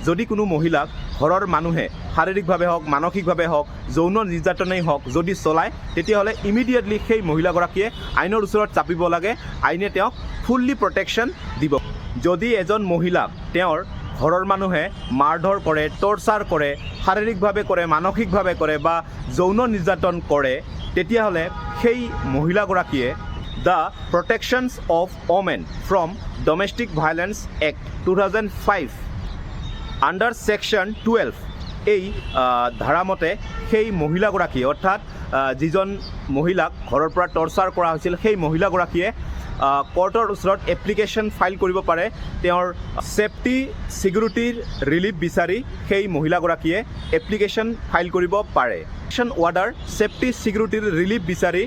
যদি কোনো মহিলাক ঘৰৰ মানুহে শাৰীৰিকভাৱে হওক মানসিকভাৱে হওক যৌন নিৰ্যাতনেই হওক যদি চলায় তেতিয়াহ'লে ইমিডিয়েটলি সেই মহিলাগৰাকীয়ে আইনৰ ওচৰত চাপিব লাগে। আইনে তেওঁক ফুল্লি প্ৰটেকশ্যন দিব। যদি এজন মহিলাক তেওঁৰ ঘৰৰ মানুহে মাৰধৰ কৰে, টৰ্চাৰ কৰে, শাৰীৰিকভাৱে কৰে, মানসিকভাৱে কৰে বা যৌন নিৰ্যাতন কৰে তেতিয়াহ'লে সেই মহিলাগৰাকীয়ে the protections of women from domestic violence act 2005 under section 12 এই ধাৰামতে সেই মহিলাগৰাকী অৰ্থাৎ যিজন মহিলাক ঘৰৰ পৰা টৰ্চাৰ কৰা হৈছিল সেই মহিলাগৰাকীয়ে কোৰ্টৰ ওচৰত এপ্লিকেশ্যন ফাইল কৰিব পাৰে। তেওঁৰ ছেফটি ছিকিউৰিটিৰ ৰিলিফ বিচাৰি সেই মহিলাগৰাকীয়ে এপ্লিকেশ্যন ফাইল কৰিব পাৰে। ৱাৰ্ডাৰ ছেফটি ছিকিউৰিটিৰ ৰিলিফ বিচাৰি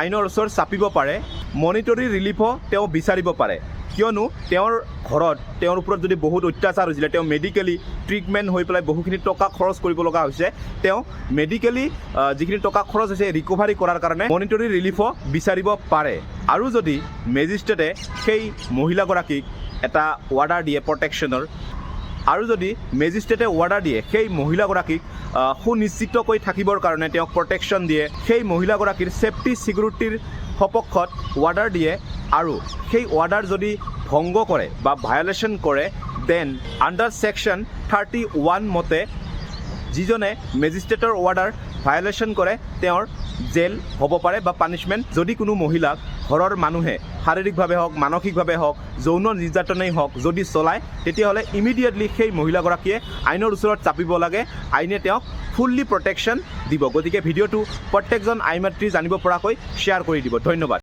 আইনৰ ওচৰত চাপিব পাৰে। মনিটৰী ৰিলিফো তেওঁ বিচাৰিব পাৰে, কিয়নো তেওঁৰ ঘৰত তেওঁৰ ওপৰত যদি বহুত অত্যাচাৰ হৈছিলে, তেওঁ মেডিকেলি ট্ৰিটমেণ্ট হৈ পেলাই বহুখিনি টকা খৰচ কৰিব লগা হৈছে, তেওঁ মেডিকেলি যিখিনি টকা খৰচ হৈছে ৰিকভাৰী কৰাৰ কাৰণে মনিটৰী ৰিলিফো বিচাৰিব পাৰে। আৰু যদি মেজিষ্ট্ৰেটে সেই মহিলাগৰাকীক এটা অৰ্ডাৰ দিয়ে প্ৰটেকশ্যনৰ, আৰু যদি মেজিষ্ট্ৰেটে অৰ্ডাৰ দিয়ে সেই মহিলাগৰাকীক সুনিশ্চিতকৈ থাকিবৰ কাৰণে তেওঁক প্ৰটেকশ্যন দিয়ে, সেই মহিলাগৰাকীৰ ছেফটি ছিকিউৰিটিৰ সপক্ষত অৰ্ডাৰ দিয়ে আৰু সেই অৰ্ডাৰ যদি ভংগ কৰে বা ভায়লেশ্যন কৰে দেন আণ্ডাৰ ছেকশ্যন 31 মতে যিজনে মেজিষ্ট্ৰেটৰ অৰ্ডাৰ ভায়লেশ্যন কৰে তেওঁৰ জেল হ'ব পাৰে বা পানিছমেণ্ট। যদি কোনো মহিলাক ঘৰৰ মানুহে শাৰীৰিকভাৱে হওক মানসিকভাৱে হওক যৌন নিৰ্যাতনেই হওক যদি চলায় তেতিয়াহ'লে ইমিডিয়েটলি সেই মহিলাগৰাকীয়ে আইনৰ ওচৰত চাপিব লাগে। আইনে তেওঁক ফুল্লি প্ৰটেকশ্যন দিব। গতিকে ভিডিঅ'টো প্ৰত্যেকজন আই মাতৃ জানিব পৰাকৈ শ্বেয়াৰ কৰি দিব। ধন্যবাদ।